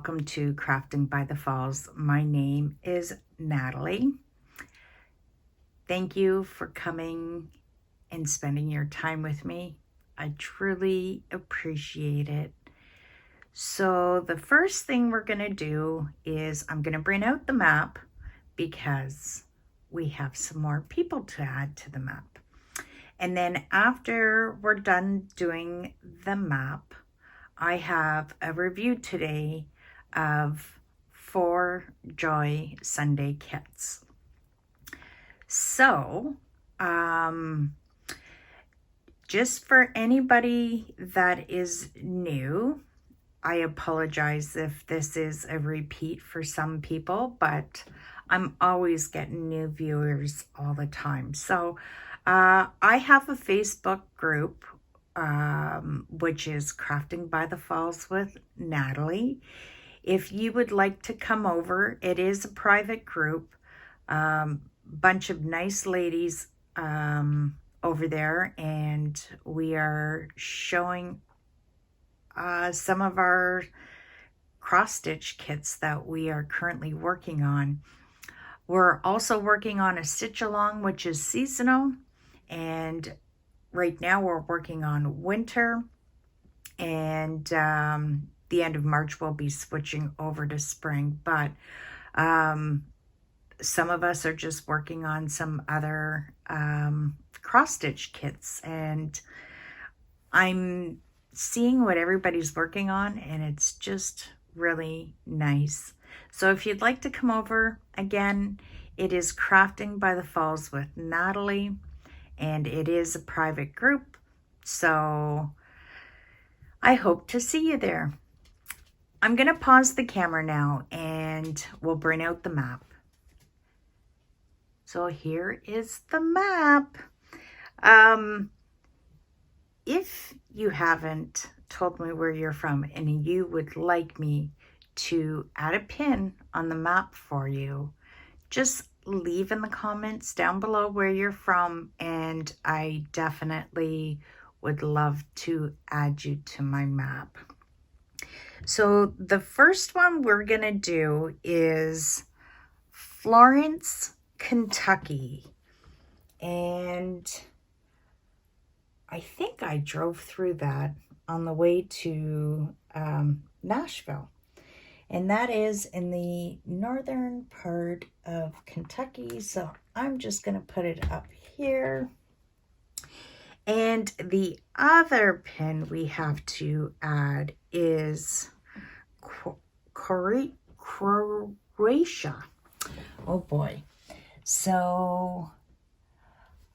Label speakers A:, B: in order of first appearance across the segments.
A: welcome to Crafting by the Falls. My name is Natalie. Thank you for coming and spending your time with me. I truly appreciate it. So the first thing we're going to do is I'm going to bring out the map because we have some more people to add to the map. And then after we're done doing the map, I have a review today of 4 Joy Sunday kits. So, just for anybody that is new, I apologize if this is a repeat for some people, but I'm always getting new viewers all the time. So, I have a Facebook group which is Crafting by the Falls with Natalie. If you would like to come over, it is a private group. Bunch of nice ladies over there, and we are showing some of our cross-stitch kits that we are currently working on. We're also working on a stitch-along, which is seasonal, and right now we're working on winter, and the end of March we'll be switching over to spring. But some of us are just working on some other cross-stitch kits, and I'm seeing what everybody's working on, and it's just really nice. So if you'd like to come over, again, it is Crafting by the Falls with Natalie. And it is a private group, so I hope to see you there. I'm going to pause the camera now and we'll bring out the map. So here is the map. If you haven't told me where you're from and you would like me to add a pin on the map for you, just leave in the comments down below where you're from, and I definitely would love to add you to my map. So the first one we're gonna do is Florence, Kentucky, and I think I drove through that on the way to Nashville. And that is in the northern part of Kentucky. So I'm just going to put it up here. And the other pin we have to add is Croatia. Oh boy. So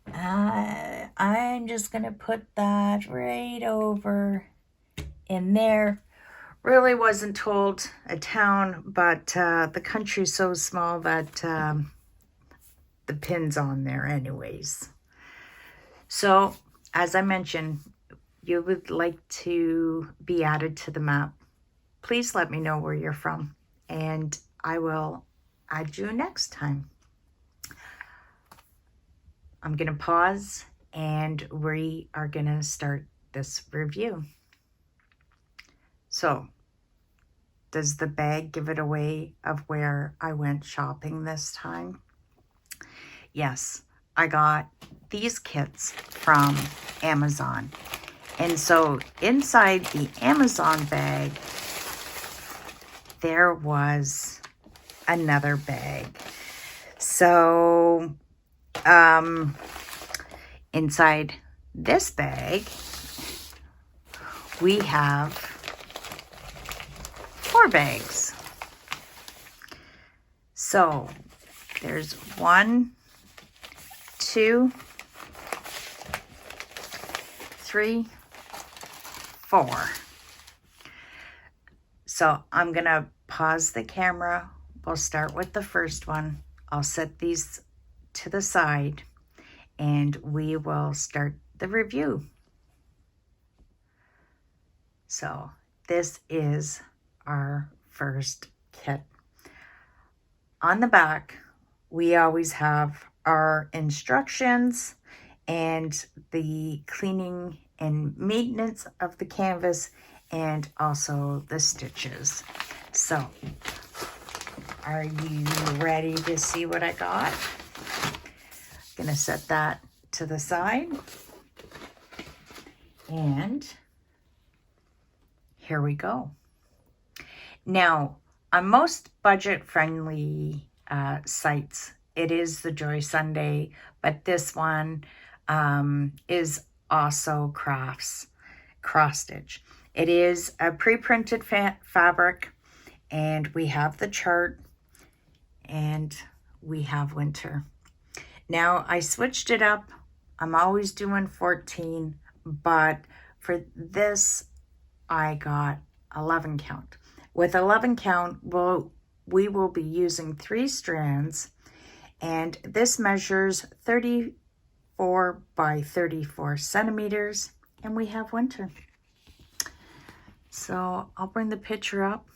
A: I'm just going to put that right over in there. Really wasn't told a town, but the country's so small that the pin's on there anyways. So, as I mentioned, you would like to be added to the map. Please let me know where you're from, and I will add you next time. I'm going to pause, and we are going to start this review. So, does the bag give it away of where I went shopping this time? Yes, I got these kits from Amazon. And so inside the Amazon bag, there was another bag. So inside this bag, we have 4 bags. So there's 1, 2, 3, 4. So I'm gonna pause the camera. We'll start with the first one. I'll set these to the side and we will start the review. So this is our first kit. On the back, we always have our instructions and the cleaning and maintenance of the canvas, and also the stitches. So, are you ready to see what I got? Gonna set that to the side. And here we go. Now, on most budget-friendly sites, it is the Joy Sunday, but this one is also cross stitch. It is a pre-printed fabric, and we have the chart, and we have winter. Now, I switched it up. I'm always doing 14, but for this, I got 11 count. With 11 count, we will be using 3 strands, and this measures 34 by 34 centimeters, and we have winter. So I'll bring the picture up.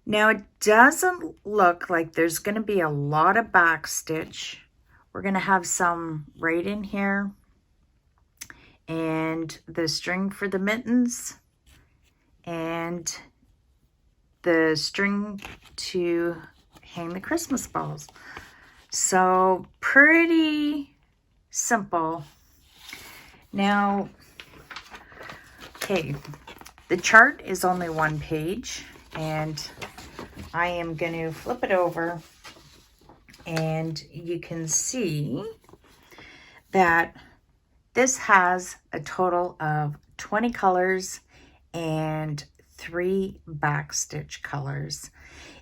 A: Now, it doesn't look like there's going to be a lot of back stitch. We're going to have some right in here, and the string for the mittens, and the string to hang the Christmas balls. So pretty simple. Now, okay, the chart is only 1 page, and I am going to flip it over, and you can see that this has a total of 20 colors and 3 backstitch colors.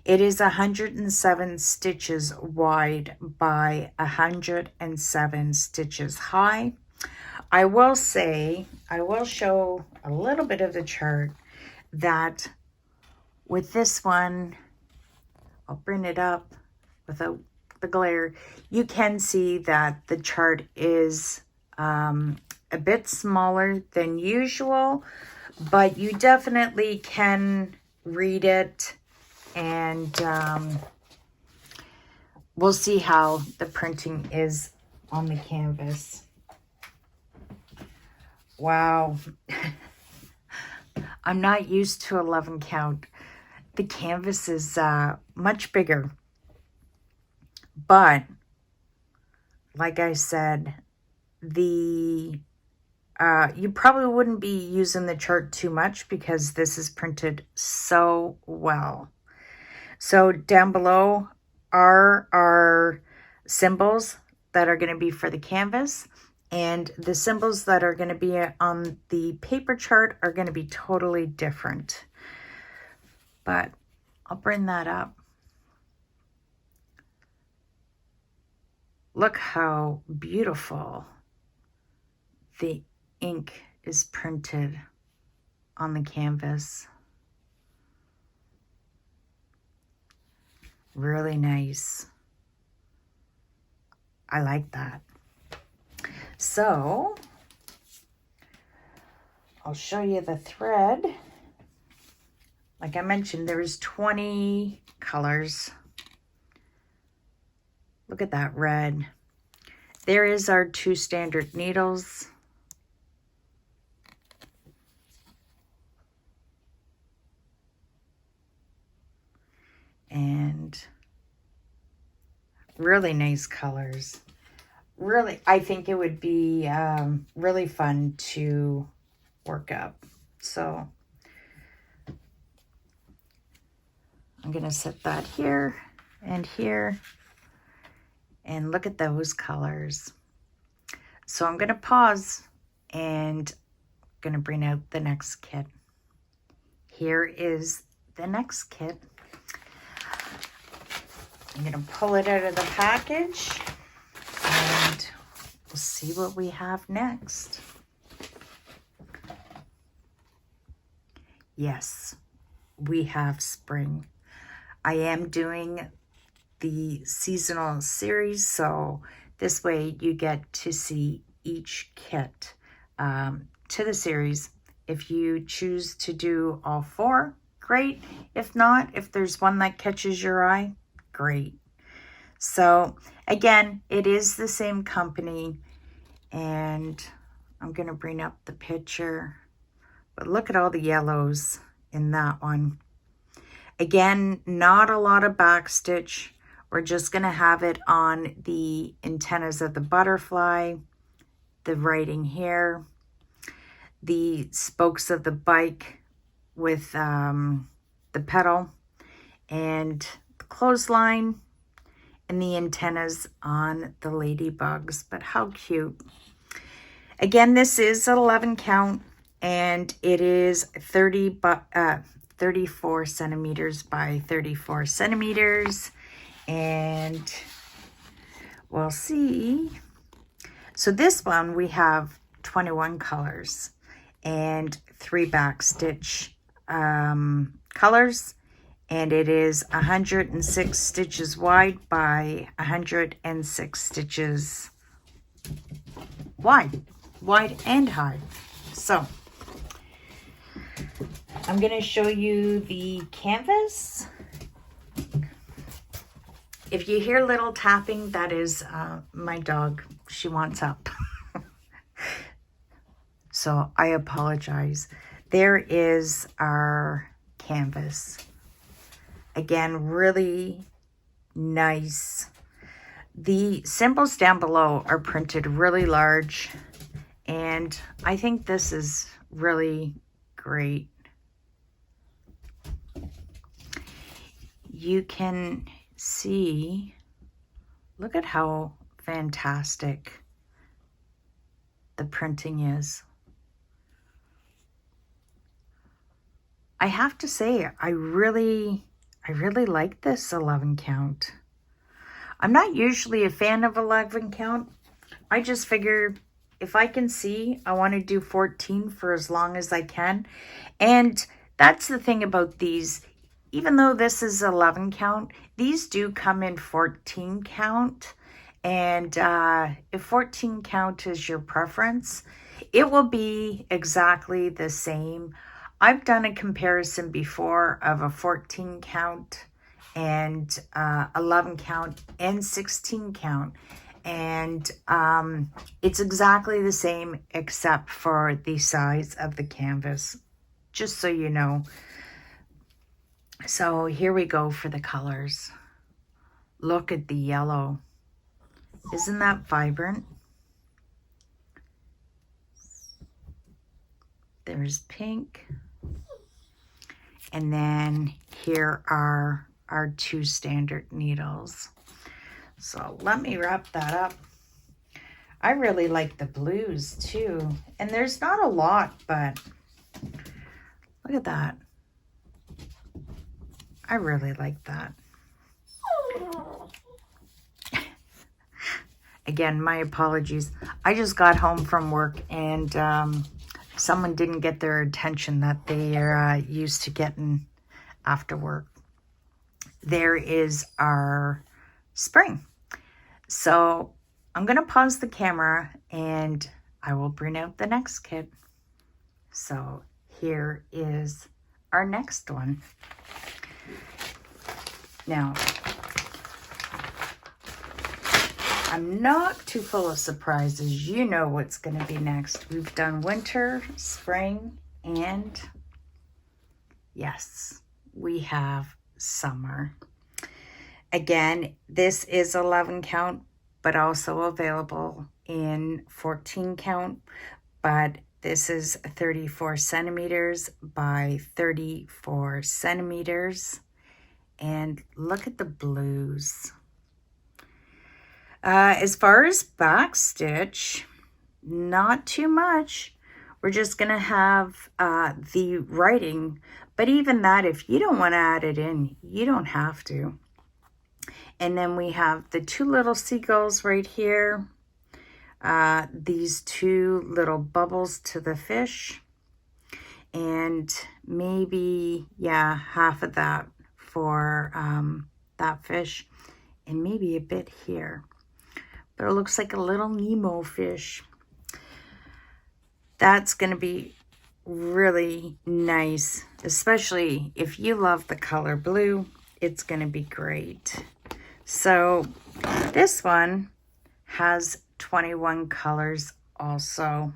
A: It is 107 stitches wide by 107 stitches high. I will say, I will show a little bit of the chart that with this one, I'll bring it up without the glare. You can see that the chart is a bit smaller than usual, but you definitely can read it, and we'll see how the printing is on the canvas. Wow. I'm not used to 11 count. The canvas is much bigger, but like I said, you probably wouldn't be using the chart too much because this is printed so well. So down below are our symbols that are going to be for the canvas, and the symbols that are going to be on the paper chart are going to be totally different. But I'll bring that up. Look how beautiful the ink is printed on the canvas. Really nice. I like that. So I'll show you the thread. Like I mentioned, there's 20 colors. Look at that red. There is our 2 standard needles. And really nice colors. Really, I think it would be really fun to work up. So I'm going to set that here and here. And look at those colors. So I'm going to pause and I'm going to bring out the next kit. Here is the next kit. I'm going to pull it out of the package and we'll see what we have next. Yes, we have spring. I am doing the seasonal series, so this way you get to see each kit to the series. If you choose to do all 4, great. If not, if there's one that catches your eye, great. So again, it is the same company, and I'm going to bring up the picture, but look at all the yellows in that one. Again, not a lot of back stitch. We're just going to have it on the antennas of the butterfly, the writing here, the spokes of the bike with the pedal, and the clothesline, and the antennas on the ladybugs. But how cute. Again, this is 11 count, and it is 34 centimeters by 34 centimeters. And we'll see. So this one, we have 21 colors and 3 back stitch colors. And it is 106 stitches wide by 106 stitches wide and high. So I'm going to show you the canvas. If you hear little tapping, that is my dog. She wants up. So I apologize. There is our canvas. Again, really nice. The symbols down below are printed really large, and I think this is really great. You can see, look at how fantastic the printing is. I have to say, I really like this 11 count. I'm not usually a fan of 11 count. I just figure if I can see, I want to do 14 for as long as I can. And that's the thing about these. Even though this is 11 count, these do come in 14 count. And if 14 count is your preference, it will be exactly the same. I've done a comparison before of a 14 count and 11 count and 16 count. And it's exactly the same except for the size of the canvas, just so you know. So here we go for the colors. Look at the yellow. Isn't that vibrant? There's pink. And then here are our 2 standard needles. So let me wrap that up. I really like the blues too. And there's not a lot, but look at that. I really like that. Again, my apologies. I just got home from work and someone didn't get their attention that they are used to getting after work. There is our spring. So I'm going to pause the camera and I will bring out the next kit. So here is our next one. Now, I'm not too full of surprises. You know what's going to be next. We've done winter, spring, and yes, we have summer. Again, this is 11 count, but also available in 14 count. But this is 34 centimeters by 34 centimeters. And look at the blues. As far as back stitch, not too much. We're just going to have the writing. But even that, if you don't want to add it in, you don't have to. And then we have the 2 little seagulls right here. These 2 little bubbles to the fish. And maybe, yeah, half of that for that fish. And maybe a bit here. But it looks like a little Nemo fish. That's going to be really nice, especially if you love the color blue. It's going to be great. So this one has 21 colors also,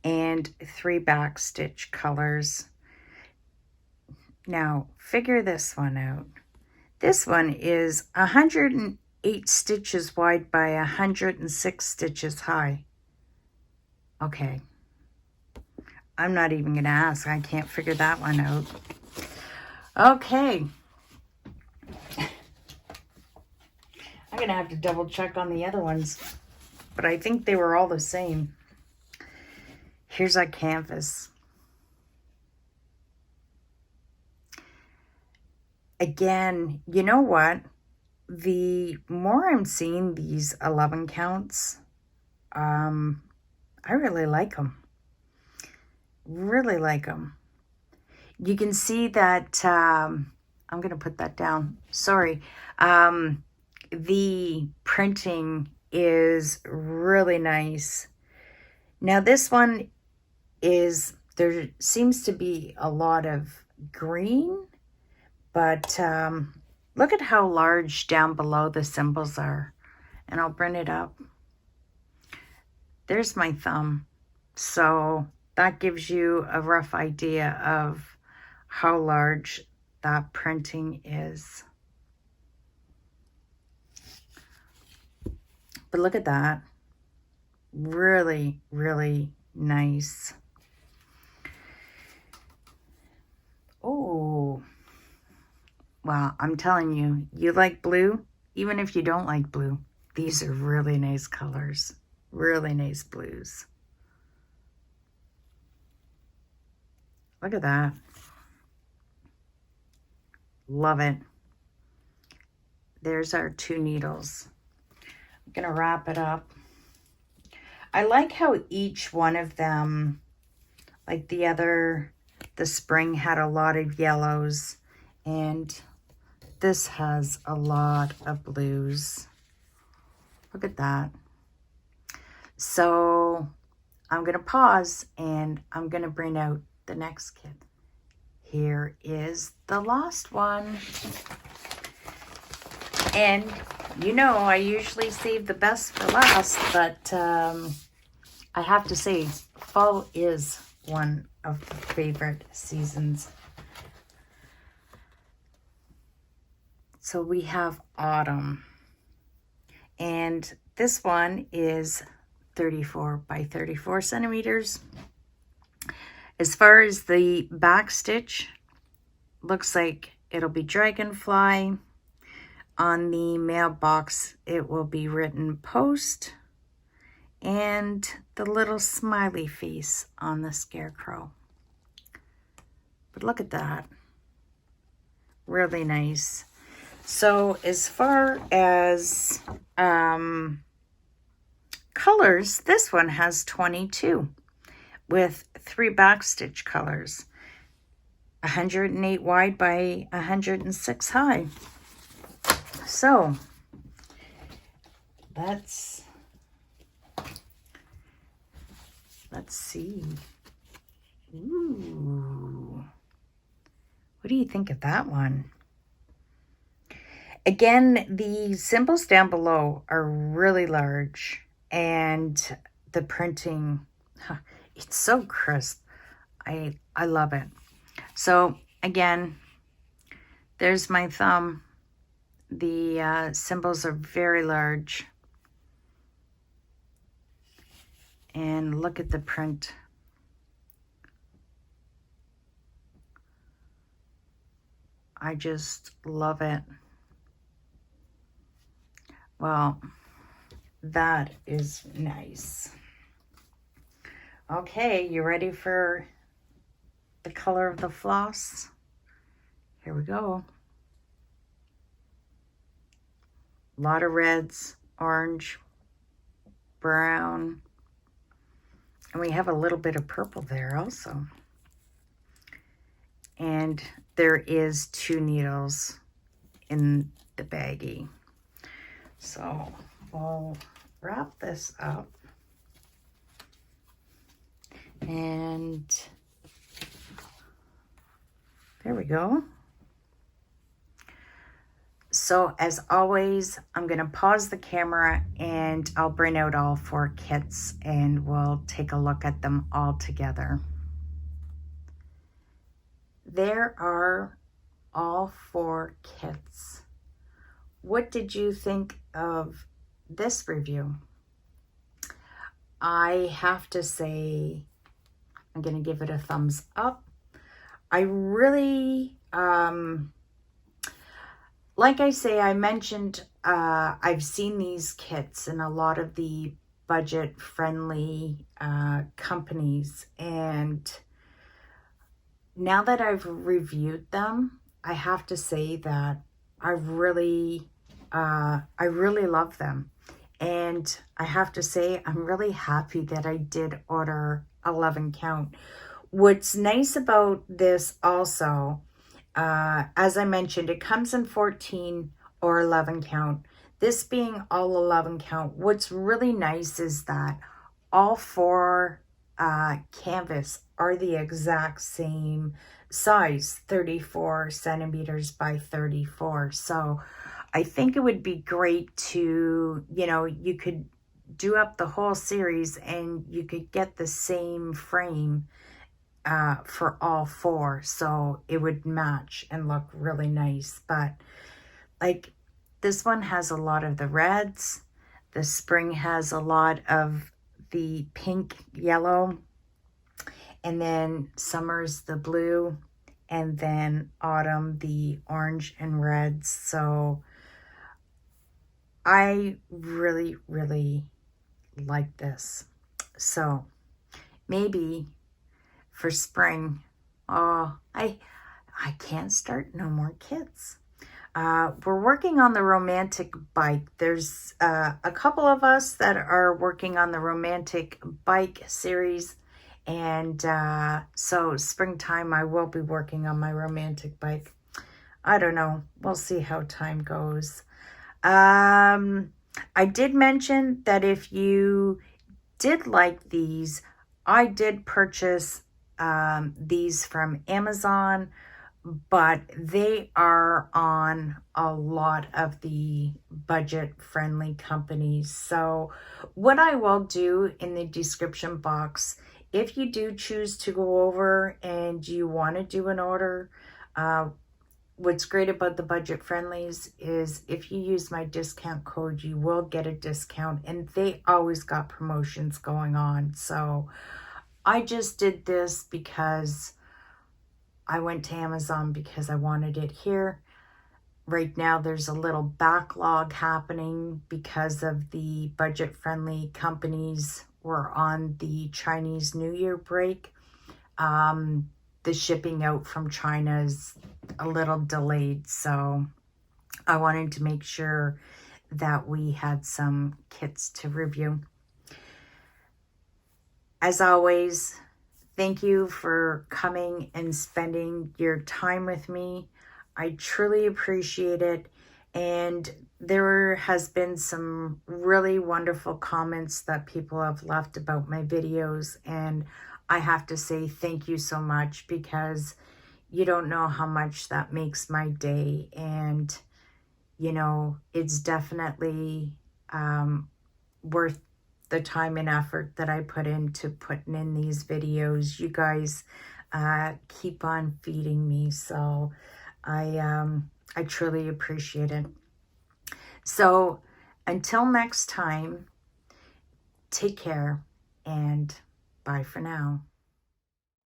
A: and 3 back stitch colors. Now, figure this one out. This one is 108 stitches wide by 106 stitches high. Okay. I'm not even going to ask. I can't figure that one out. Okay. I'm going to have to double check on the other ones. But I think they were all the same. Here's our canvas. Again, you know what? The more I'm seeing these 11 counts, I really like them. Really like them. You can see that, I'm going to put that down. Sorry. The printing is really nice. Now this one is, there seems to be a lot of green, but look at how large down below the symbols are. And I'll bring it up. There's my thumb. So that gives you a rough idea of how large that printing is. But look at that. Really, really nice. Oh, well, I'm telling you, you like blue? Even if you don't like blue, these are really nice colors. Really nice blues. Look at that. Love it. There's our 2 needles. I'm going to wrap it up. I like how each one of them, like the spring had a lot of yellows, and this has a lot of blues. Look at that. So I'm going to pause and I'm going to bring out the next kit. Here is the last one. And you know, I usually save the best for last, but I have to say, fall is one of the favorite seasons. So we have autumn. And this one is 34 by 34 centimeters. As far as the back stitch, looks like it'll be dragonfly. On the mailbox, it will be written post, and the little smiley face on the scarecrow. But look at that. Really nice. So as far as colors, this one has 22 with 3 backstitch colors. 108 wide by 106 high. So let's see. Ooh. What do you think of that one? Again, the symbols down below are really large, and the printing, it's so crisp. I love it. So again, there's my thumb. The symbols are very large. And look at the print. I just love it. Well, that is nice. Okay, you ready for the color of the floss? Here we go. A lot of reds, orange, brown, and we have a little bit of purple there also. And there is 2 needles in the baggie. So we'll wrap this up. And there we go. So as always, I'm going to pause the camera and I'll bring out all 4 kits and we'll take a look at them all together. there are all 4 kits. What did you think of this review? I have to say, I'm going to give it a thumbs up. I really, like I say, I mentioned, I've seen these kits in a lot of the budget-friendly companies, and now that I've reviewed them, I have to say that I really love them. And I have to say, I'm really happy that I did order 11 count. What's nice about this also, as I mentioned, it comes in 14 or 11 count. This being all 11 count, what's really nice is that all 4 canvas are the exact same size, 34 centimeters by 34. So I think it would be great to, you know, you could do up the whole series and you could get the same frame for all 4, so it would match and look really nice. But like, this one has a lot of the reds, the spring has a lot of the pink, yellow, and then summer's the blue, and then autumn the orange and reds. So I really like this. So maybe for spring, oh, I can't start no more kits. We're working on the romantic bike. There's a couple of us that are working on the romantic bike series, and so springtime I will be working on my romantic bike. I don't know, we'll see how time goes. I did mention that if you did like these, I did purchase these from Amazon, but they are on a lot of the budget-friendly companies. So what I will do in the description box, if you do choose to go over and you want to do an order, what's great about the budget friendlies is if you use my discount code, you will get a discount, and they always got promotions going on. So I just did this because I went to Amazon because I wanted it here. Right now there's a little backlog happening because of the budget-friendly companies were on the Chinese New Year break. The shipping out from China is a little delayed, so I wanted to make sure that we had some kits to review. As always, thank you for coming and spending your time with me. I truly appreciate it. And there has been some really wonderful comments that people have left about my videos. And I have to say thank you so much, because you don't know how much that makes my day. And, you know, it's definitely worth the time and effort that I put into putting in these videos. You guys keep on feeding me, so I truly appreciate it. So until next time, take care and bye for now.